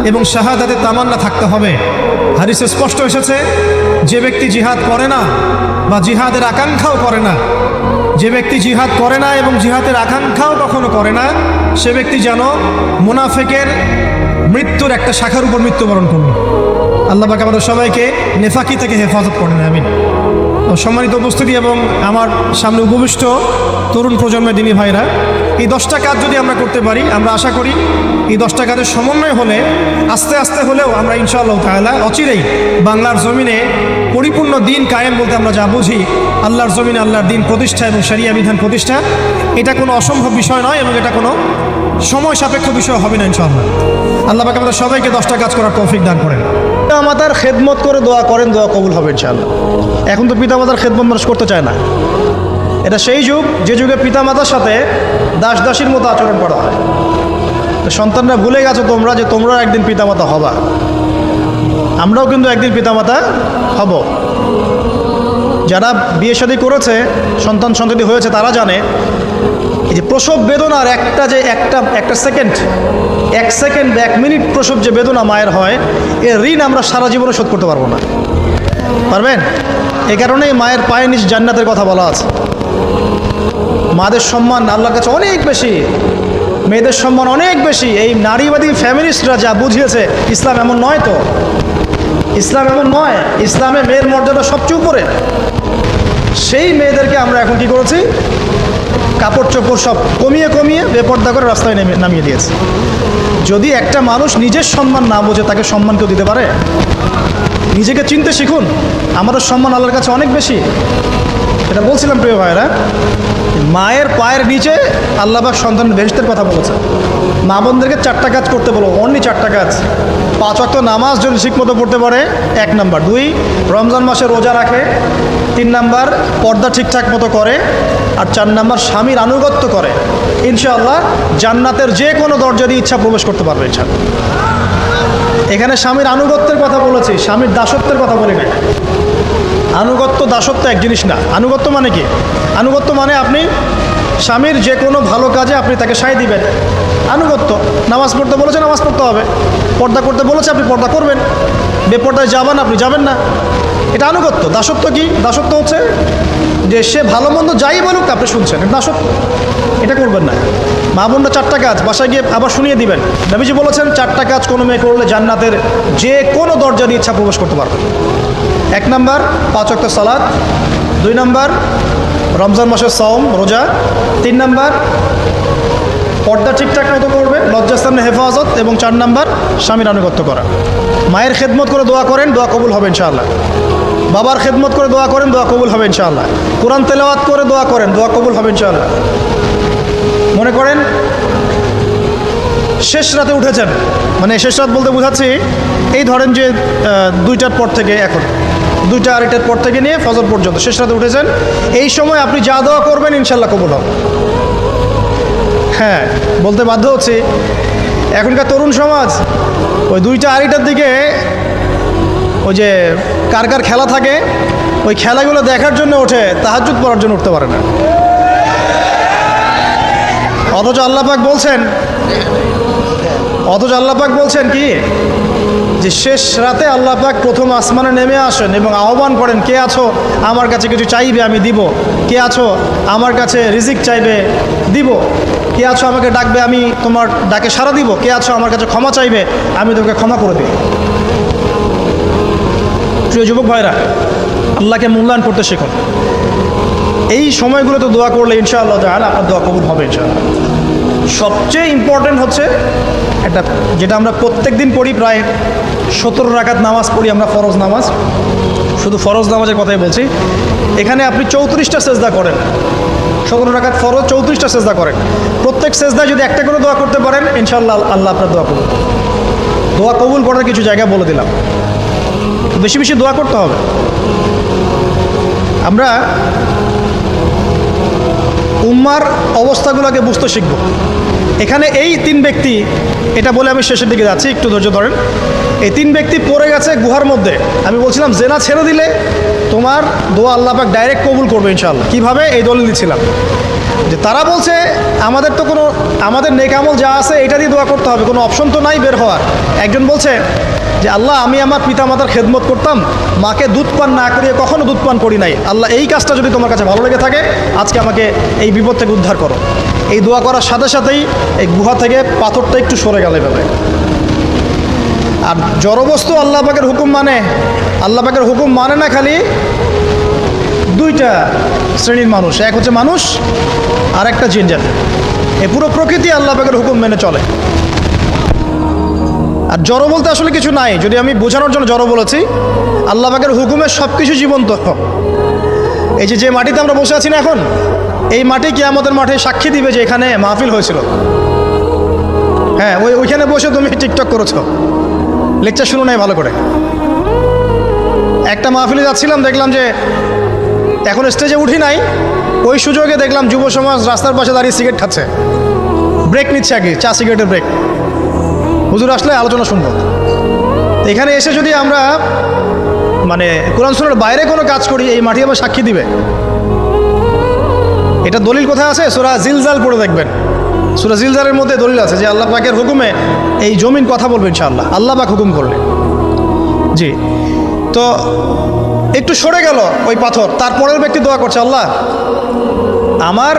Speaker 1: এবং শাহাদাতের তামান্না থাকতে হবে। হাদিসে স্পষ্ট এসেছে, যে ব্যক্তি জিহাদ করে না বা জিহাদের আকাঙ্ক্ষাও করে না, যে ব্যক্তি জিহাদ করে না এবং জিহাদের আকাঙ্ক্ষাও কখনো করে না, সে ব্যক্তি যেন মুনাফিকের মৃত্যুর একটা শাখার উপর মৃত্যুবরণ করল। আল্লাহ পাক আমাদের সবাইকে নেফাকি থেকে হেফাজত করেন, আমিন। সম্মানিত উপস্থিতি এবং আমার সামনে উপবিষ্ট তরুণ প্রজন্মের দিনী ভাইরা, এই 10টা কাজ যদি আমরা করতে পারি, আমরা আশা করি এই 10টা কাজের সমন্বয় হলে আস্তে আস্তে হলেও আমরা ইনশাআল্লাহ তাআলা অচিরেই বাংলার জমিনে পরিপূর্ণ দিন কায়েম বলতে আমরা যা বুঝি, আল্লাহর জমিনে আল্লাহর দিন প্রতিষ্ঠা এবং শরিয়া বিধান প্রতিষ্ঠা, এটা কোনো অসম্ভব বিষয় নয় এবং এটা কোনো সময় সাপেক্ষ বিষয় হবে না ইনশাআল্লাহ। আল্লাহ পাক আমাদের সবাইকে 10টা কাজ করার তৌফিক দান করেন।
Speaker 2: পিতামাতার খেদমত করে দোয়া করেন, দোয়া কবুল হবে ইনশাআল্লাহ। এখন তো পিতামাতার খেদমত মানুষ করতে চায় না। এটা সেই যুগ যে যুগে পিতামাতার সাথে দাস দাসীর মতো আচরণ করা হয়। তো সন্তানরা ভুলে গেছো তোমরা যে তোমরাও একদিন পিতামাতা হবা। আমরাও কিন্তু একদিন পিতামাতা হব। যারা বিয়ে শাদী করেছে, সন্তান সন্ততি হয়েছে, তারা জানে এই যে প্রসব বেদনার একটা সেকেন্ড, 1 সেকেন্ড 1 মিনিট প্রসব যে বেদনা মায়ের হয়, এর ঋণ আমরা সারা জীবনে শোধ করতে পারবো না। পারবেন? এই কারণেই মায়ের পায়ের নিচে জান্নাতের কথা বলা আছে। মাদের সম্মান আল্লাহর কাছে অনেক বেশি, মেয়েদের সম্মান অনেক বেশি। এই নারীবাদী ফ্যামিলিস্টরা যা বুঝিয়েছে, ইসলাম এমন নয়। তো ইসলাম এমন নয়। ইসলামে মেয়ের মর্যাদা সবচেয়ে উপরে। সেই মেয়েদেরকে আমরা এখন কী করেছি? কাপড় চোপড় সব কমিয়ে কমিয়ে বেপর্দা করে রাস্তায় নামিয়ে দিয়েছে। যদি একটা মানুষ নিজের সম্মান না বোঝে, তাকে সম্মান কেউ দিতে পারে? নিজেকে চিনতে শিখুন। আমাদের সম্মান আল্লাহর কাছে অনেক বেশি। এটা বলছিলাম প্রিয় ভাইরা, মায়ের পায়ের নিচে আল্লাহ পাক সন্তান বেহেশতের কথা বলেছে। মা বোনদেরকে 4টা কাজ করতে বলো, অনলি 4টা কাজ। 5 ওয়াক্ত নামাজ যদি ঠিকমতো পড়তে পারে, 1 নাম্বার। 2, রমজান মাসে রোজা রাখে। 3 নাম্বার, পর্দা ঠিকঠাক মতো করে। আর 4 নাম্বার, স্বামীর আনুগত্য করে। ইনশাআল্লাহ জান্নাতের যে কোনো দরজা দিয়ে ইচ্ছা প্রবেশ করতে পারবে ইনশাআল্লাহ। এখানে স্বামীর আনুগত্যের কথা বলেছি, স্বামীর দাসত্বের কথা বলি না। আনুগত্য দাসত্ব এক জিনিস না। আনুগত্য মানে কি? আনুগত্য মানে আপনি স্বামীর যে কোনো ভালো কাজে আপনি তাকে সায় দিবেন, আনুগত্য। নামাজ পড়তে বলেছে, নামাজ পড়তে হবে। পর্দা করতে বলেছে, আপনি পর্দা করবেন। বেপর্দায় যাবেন, আপনি যাবেন না। এটা আনুগত্য। দাসত্ব কি? দাসত্ব হচ্ছে যে সে ভালো মন্দ যাই বলুক আপনি শুনছেন, এটা দাসত্ব। এটা করবেন না। মা বোনরা 4টা কাজ বাসায় গিয়ে আবার শুনিয়ে দিবেন। নবীজি বলেছেন 4টা কাজ কোনো মেয়ে করলে জান্নাতের যে কোনো দরজা দিয়ে ইচ্ছা প্রবেশ করতে পারবে। 1 নাম্বার, 5 ওয়াক্ত সালাত। 2 নাম্বার, রমজান মাসের সওম রোজা। 3 নাম্বার, পর্দা ঠিকঠাক মতো করবে, লজ্জাস্থানের হেফাজত। এবং 4 নাম্বার, স্বামীর আনুগত্য করা। মায়ের খেদমত করে দোয়া করেন, দোয়া কবুল হবে ইনশাআল্লাহ। বাবার খেদমত করে দোয়া করেন, দোয়া কবুল হবে ইনশাআল্লাহ। কোরআন তেলাওয়াত করে দোয়া করেন, দোয়া কবুল হবে ইনশাআল্লাহ। মনে করেন শেষ রাতে উঠেছেন, মানে শেষ রাত বলতে বোঝাচ্ছি এই ধরেন যে 2টার পর থেকে, এখন 2টা 2:30টার পর থেকে নিয়ে ফজর পর্যন্ত শেষ রাতে উঠেছেন। এই সময় আপনি যা দোয়া করবেন ইনশাআল্লাহ কবুল হবে। হ্যাঁ, বলতে বাধ্য হচ্ছি, এখনকার তরুণ সমাজ ওই 2টা 2:30টার দিকে ওই যে কার কার খেলা থাকে, ওই খেলাগুলো দেখার জন্য ওঠে, তাহাজ্জুদ পড়ার জন্য উঠতে পারে না। অথচ আল্লাহ পাক বলছেন কি, যে শেষ রাতে আল্লাহ পাক প্রথম আসমানে নেমে আসেন এবং আহ্বান করেন, কে আছো আমার কাছে কিছু চাইবে আমি দিব, কে আছো আমার কাছে রিজিক চাইবে দিব, কে আছো আমাকে ডাকবে আমি তোমার ডাকে সাড়া দিব, কে আছো আমার কাছে ক্ষমা চাইবে আমি তোমাকে ক্ষমা করে দিই। প্রিয় যুবক ভাইরা, আল্লাহকে মূল্যায়ন করতে শিখুন। এই সময়গুলোতে দোয়া করলে ইনশাআল্লাহ তাআলা আপনার দোয়া কবুল হবে ইনশাআল্লাহ। সবচেয়ে ইম্পর্টেন্ট হচ্ছে এটা, যেটা আমরা প্রত্যেক দিন পড়ি, প্রায় 17 রাকাত নামাজ পড়ি আমরা, ফরজ নামাজ। শুধু ফরজ নামাজের কথাই বলছি। এখানে আপনি 34টা সেজদা করেন। 17 রাকাত ফরজ, 34টা সেজদা করেন। প্রত্যেক সেজদায় যদি একটা করে দোয়া করতে পারেন ইনশাআল্লাহ আল্লাহ আপনার দোয়া কবুল। দোয়া কবুল করার কিছু জায়গা বলে দিলাম। বেশি বেশি দোয়া করতে হবে। আমরা উম্মার অবস্থাগুলোকে বুঝতে শিখব। এখানে এই 3 ব্যক্তি, এটা বলে আমি শেষের দিকে যাচ্ছি, একটু ধৈর্য ধরেন। এই 3 ব্যক্তি পড়ে গেছে গুহার মধ্যে। আমি বলছিলাম জেনা ছেড়ে দিলে তোমার দোয়া আল্লাহ পাক ডাইরেক্ট কবুল করবে ইনশাআল্লাহ। কীভাবে? এই দলিল দিচ্ছিলাম যে তারা বলছে আমাদের তো আমাদের নেক আমল যা আছে এটা দিয়ে দোয়া করতে হবে, কোনো অপশন তো নাই বের হওয়ার। একজন বলছে যে আল্লাহ, আমি আমার পিতামাতার খেদমত করতাম, মাকে দুধ পান না করিয়ে কখনো দুধ পান করি নাই। আল্লাহ, এই কাজটা যদি তোমার কাছে ভালো লেগে থাকে আজকে আমাকে এই বিপদ থেকে উদ্ধার করো। এই দোয়া করার সাথে সাথেই এই গুহা থেকে পাথরটা একটু সরে গেল এভাবে। আর জড়বস্তু আল্লাহ পাকের হুকুম মানে, আল্লাহ পাকের হুকুম মানে না, খালি দুইটা শ্রেণীর মানুষ, এক হচ্ছে মানুষ আর একটা জিন জাতি। এই পুরো প্রকৃতি আল্লাহ পাকের হুকুম মেনে চলে। আর জড় বলতে আসলে কিছু নাই, যদি আমি বোঝানোর জন্য জড় বলেছি, আল্লাহ পাকের হুকুমে সব কিছু জীবন্ত। এই যে মাটিতে আমরা বসে আছি না এখন, এই মাটি কিয়ামতের মাঠে সাক্ষী দিবে যে এখানে মাহফিল হয়েছিল। হ্যাঁ, ওইখানে বসে তুমি টিকটক করেছো, লেকচার শুনো নাই ভালো করে। একটা মাহফিলে যাচ্ছিলাম, দেখলাম যে এখন স্টেজে উঠি নাই, ওই সুযোগে দেখলাম যুব সমাজ রাস্তার পাশে দাঁড়িয়ে সিগারেট খাচ্ছে, ব্রেক নিচ্ছে আগে, চা সিগারেটের ব্রেক। হুজুর আসলে আলোচনা শুনবো। এখানে এসে যদি আমরা মানে কোরআন সুন্নাহর বাইরে কোনো কাজ করি, এই মাটি আবার সাক্ষী দিবে। এটা দলিল কোথায় আছে? সূরা জিলজাল পড়ে দেখবেন। সূরা জিলজালের মধ্যে দলিল আছে যে আল্লাহ পাকের হুকুমে এই জমিন কথা বলবে ইনশাআল্লাহ, আল্লাহ পাক হুকুম করলে। জি, তো একটু সরে গেল ওই পাথর, তারপরের ব্যক্তি দোয়া করছে, আল্লাহ আমার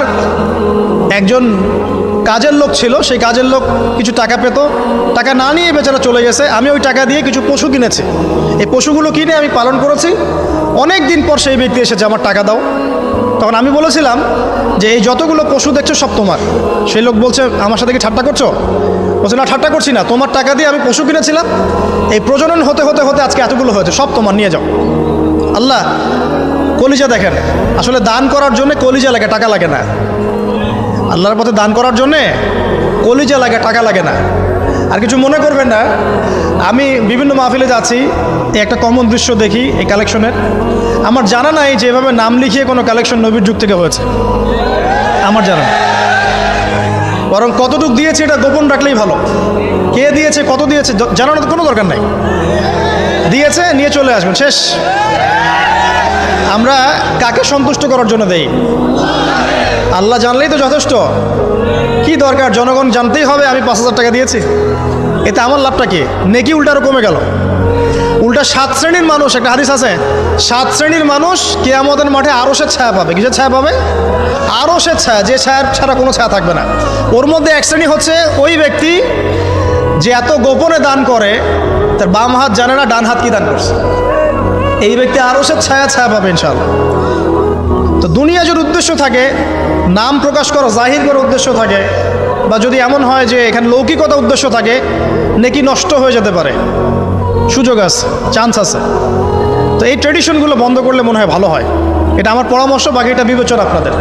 Speaker 2: একজন কাজের লোক ছিল, সেই কাজের লোক কিছু টাকা পেত, টাকা না নিয়ে বেচারা চলে গেছে, আমি ওই টাকা দিয়ে কিছু পশু কিনেছি, এই পশুগুলো কিনে আমি পালন করেছি, অনেক দিন পর সেই ব্যক্তি এসেছে আমার টাকা দাও। তখন আমি বলেছিলাম যে এই যতগুলো পশু দেখছো সব তোমার। সেই লোক বলছে, আমার সাথে কি ঠাট্টা করছো? বলছে, না ঠাট্টা করছি না, তোমার টাকা দিয়ে আমি পশু কিনেছিলাম, এই প্রজনন হতে হতে হতে আজকে এতগুলো হয়েছে, সব তোমার, নিয়ে যাও। আল্লাহ কলিজা দেখেন, আসলে দান করার জন্য কলিজা লাগে, টাকা লাগে না। আল্লাহর পথে দান করার জন্যে কলিজা লাগে, টাকা লাগে না। আর কিছু মনে করবেন না, আমি বিভিন্ন মাহফিলে যাচ্ছি, একটা কমন দৃশ্য দেখি এই কালেকশনের। আমার জানা নাই যে এভাবে নাম লিখিয়ে কোনো কালেকশন নবীর যুগ থেকে হয়েছে, আমার জানা নেই। বরং কতটুক দিয়েছে এটা গোপন রাখলেই ভালো। কে দিয়েছে, কত দিয়েছে জানানোর কোনো দরকার নাই, দিয়েছে নিয়ে চলে আসবেন, শেষ। আমরা কাকে সন্তুষ্ট করার জন্য দেই? আল্লাহ জানলেই তো যথেষ্ট। কি দরকার জনগণ জানতেই হবে আমি 5,000 টাকা দিয়েছি? এতে আমার লাভটা কি? নেকি উল্টারও কমে গেল। উল্টা 7 শ্রেণীর মানুষ, একটা হাদিস আছে, 7 শ্রেণীর মানুষ কিয়ামতের মাঠে আরশের ছায়া পাবে। কিসের ছায়া পাবে? আরশের ছায়া, যে ছায়া ছাড়া কোনো ছায়া থাকবে না। ওর মধ্যে এক শ্রেণী হচ্ছে ওই ব্যক্তি যে এত গোপনে দান করে, তার বাম হাত জানে না ডান হাত কি দান করছে। এই ব্যক্তি আরশের ছায়া পাবে ইনশাআল্লাহ। তো দুনিয়াজুর উদ্দেশ্য থাকে, নাম প্রকাশ করা, জাহির করার উদ্দেশ্য থাকে, বা যদি এমন হয় যে এখানে লৌকিকতা উদ্দেশ্য থাকে, নেকি নষ্ট হয়ে যেতে পারে, সুযোগ আছে, চান্স আছে। তো এই ট্রেডিশনগুলো বন্ধ করলে মনে হয় ভালো হয়। এটা আমার পরামর্শ, বাকি এটা বিবেচনা আপনাদের।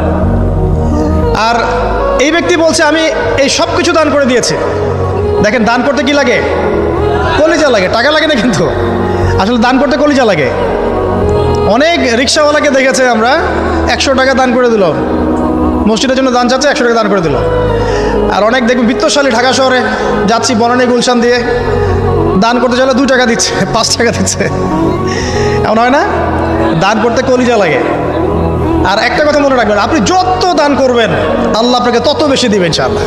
Speaker 2: আর এই ব্যক্তি বলছে আমি এই সব কিছু দান করে দিয়েছি। দেখেন, দান করতে কি লাগে? কলিজা লাগে, টাকা লাগে না কিন্তু। আসলে দান করতে কলিজা লাগে। অনেক রিক্সাওয়ালাকে দেখেছে আমরা, 100 টাকা দান করে দিল, মসজিদের জন্য দান চাচ্ছে, 100 টাকা দান করে দিল। আর অনেক দেখবেন বিত্তশালী, ঢাকা শহরে যাচ্ছি বনানী গুলশান দিয়ে, দান করতে চাইলে 2 টাকা দিচ্ছে, 5 টাকা দিচ্ছে, এমন হয় না? দান করতে কলিজা লাগে। আর একটা কথা মনে রাখবেন, আপনি যত দান করবেন আল্লাহ আপনাকে তত বেশি দিবেন ইনশাআল্লাহ।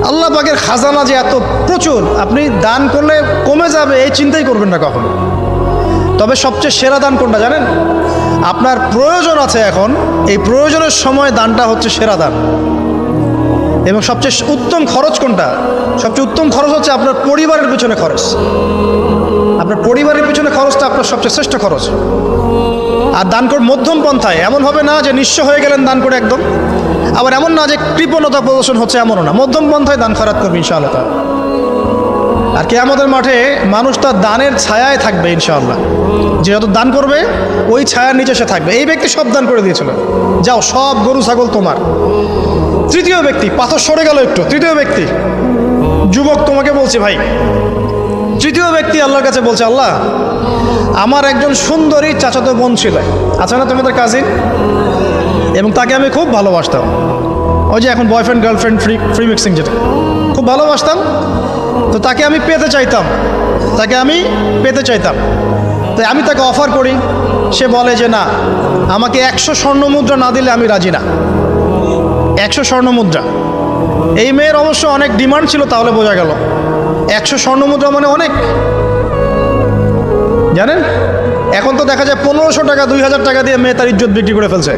Speaker 2: আল্লাহ পাকের খাজানা যে এত প্রচুর, আপনি দান করলে কমে যাবে এই চিন্তাই করবেন না কখনো। তবে সবচেয়ে সেরা দান কোনটা জানেন? আপনার প্রয়োজন আছে এখন, এই প্রয়োজনের সময় দানটা হচ্ছে সেরা দান। এবং সবচেয়ে উত্তম খরচ কোনটা? সবচেয়ে উত্তম খরচ হচ্ছে আপনার পরিবারের পিছনে খরচ। আপনার পরিবারের পিছনে খরচটা আপনার সবচেয়ে শ্রেষ্ঠ খরচ। আর দান করে মধ্যম পন্থায়, এমন হবে না যে নিঃস্ব হয়ে গেলেন দান করে একদম, আবার এমন না যে কৃপণতা প্রদর্শন হচ্ছে, এমনও না। মধ্যম পন্থায় দান খয়রাত করবে ইনশাআল্লাহ। আর কিয়ামতের মাঠে মানুষ তার দানের ছায়ায় থাকবে ইনশাআল্লাহ। যে যত দান করবে ওই ছায়ার নিচে সে থাকবে। এই ব্যক্তি সব দান করে দিয়েছিল, যাও সব গরু ছাগল তোমার। তৃতীয় ব্যক্তি, পাথর সরে গেল একটু, তৃতীয় ব্যক্তি, যুবক তোমাকে বলছি ভাই, তৃতীয় ব্যক্তি আল্লাহর কাছে বলছে, আল্লাহ আমার একজন সুন্দরী চাচাতো বোন ছিল, আছে না তোমাদের কাজিন, এবং তাকে আমি খুব ভালোবাসতাম। ওই যে এখন বয়ফ্রেন্ড গার্লফ্রেন্ড ফ্রি মিক্সিং, যেটা খুব ভালোবাসতাম। তো তাকে আমি পেতে চাইতাম, তাই আমি তাকে অফার করি। সে বলে যে না, আমাকে 100 স্বর্ণ মুদ্রা না দিলে আমি রাজি না। 100 স্বর্ণ মুদ্রা। এই মেয়ের অবশ্য অনেক ডিমান্ড ছিল, তাহলে বোঝা গেল 100 স্বর্ণ মুদ্রা মানে অনেক। জানেন, এখন তো দেখা যায় 1500 টাকা 2000 টাকা দিয়ে মেয়ে তার ইজ্জত বিক্রি করে ফেলছে।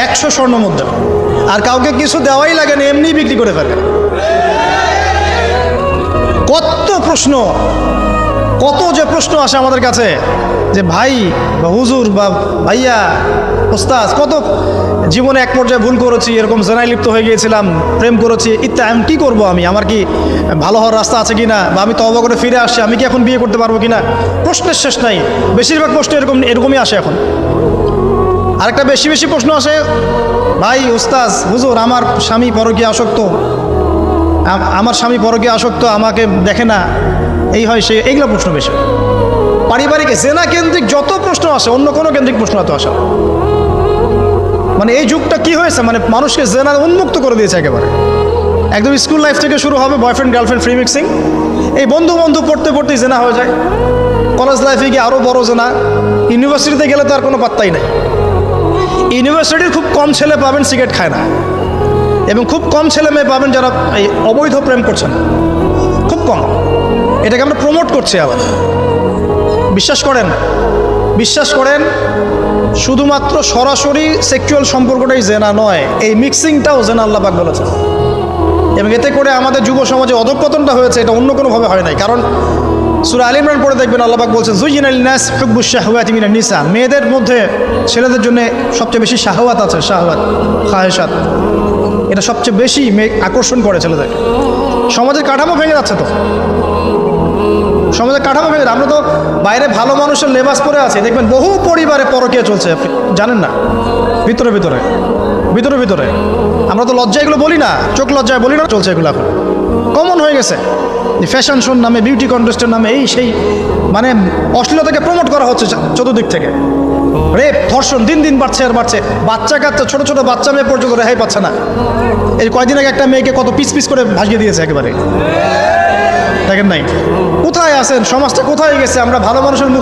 Speaker 2: 100 স্বর্ণ মুদ্রা, আর কাউকে কিছু দেওয়াই লাগে না, এমনি বিক্রি করে ফেলে। কত প্রশ্ন, কত যে প্রশ্ন আসে আমাদের কাছে, যে ভাই বা হুজুর বা ভাইয়া ওস্তাদ কত জীবনে এক পর্যায়ে ভুল করেছি, এরকম জেনায় লিপ্ত হয়ে গিয়েছিলাম, প্রেম করেছি ইত্যাদি, আমি কী করবো, আমার কি ভালো হওয়ার রাস্তা আছে কি না, বা আমি তওবা করে ফিরে আসছি, আমি কি এখন বিয়ে করতে পারবো কি না, প্রশ্নের শেষ নাই। বেশিরভাগ প্রশ্ন এরকমই আসে এখন। আরেকটা বেশি বেশি প্রশ্ন আসে, ভাই ওস্তাদ হুজুর আমার স্বামী পরকীয়া আসক্ত, আমার স্বামী পরকীয়া আসক্ত, আমাকে দেখে না, এই হয় সে, এইগুলো প্রশ্ন বেশি। পারিবারিক জেনা কেন্দ্রিক যত প্রশ্ন আসে, অন্য কোনো কেন্দ্রিক প্রশ্ন এত আসে না। মানে এই যুগটা কি হয়েছে, মানে মানুষকে জেনা উন্মুক্ত করে দিয়েছে একেবারে। একদম স্কুল লাইফ থেকে শুরু হবে বয়ফ্রেন্ড গার্লফ্রেন্ড ফ্রি মিক্সিং, এই বন্ধু বন্ধু পড়তে পড়তেই জেনা হয়ে যায়, কলেজ লাইফে গিয়ে আরও বড় জেনা, ইউনিভার্সিটিতে গেলে তো আর কোনো পাত্তাই নাই। ইউনিভার্সিটির খুব কম ছেলে পাবেন সিগারেট খায় না, এবং খুব কম ছেলে মেয়ে পাবেন যারা এই অবৈধ প্রেম করছেন, খুব কম। এটাকে আমরা প্রমোট করছি আবার। বিশ্বাস করেন শুধুমাত্র সরাসরি সেক্সুয়াল সম্পর্কটাই জেনা নয়, এই মিক্সিংটাও জেনা আল্লাহ পাক বলেছেন। এবং এতে করে আমাদের যুব সমাজে অধঃপতনটা হয়েছে, এটা অন্য কোনোভাবে হয় নাই। কারণ সূরা আলে ইমরান পড়ে দেখবেন আল্লাহ পাক বলছেন যুয়িনা লিন-নাস হুব্বুশ শাহওয়াতি মিনান নিসা, মেয়েদের মধ্যে ছেলেদের জন্য সবচেয়ে বেশি শাহওয়াত আছে, শাহওয়াত খায়েশাত, এটা সবচেয়ে বেশি আকর্ষণ করে ছেলেদের। সমাজের কাঠামো ভেঙে যাচ্ছে তো, সমাজের কাঠামো ভেঙে। আমরা তো বাইরে ভালো মানুষের লেবাস পরে আছি, দেখবেন বহু পরিবারে পরকীয়া চলছে, আপনি জানেন না, ভিতরে ভিতরে ভিতরে ভিতরে। আমরা তো লজ্জা এগুলো বলি না, চোখ লজ্জায় বলি না, চলছে এগুলো এখন কমন হয়ে গেছে। ফ্যাশন শোর নামে, বিউটি কন্টেস্টের নামে, এই সেই, মানে অশ্লীলতাকে প্রমোট করা হচ্ছে চতুর্দিক থেকে। রেপ ধর্ষণ দিন দিন বাড়ছে আর বাড়ছে, বাচ্চা কাচ্চা ছোটো ছোটো বাচ্চা মেয়ে পর্যন্ত রেহাই পাচ্ছে না। এই কয়দিন আগে একটা মেয়েকে কত পিস পিস করে ভাসিয়ে দিয়েছে একেবারে, দেখেন নাই? কোথায় আছেন? সমাজটা কোথায় গেছে? আমরা ভালো মানুষের মুখ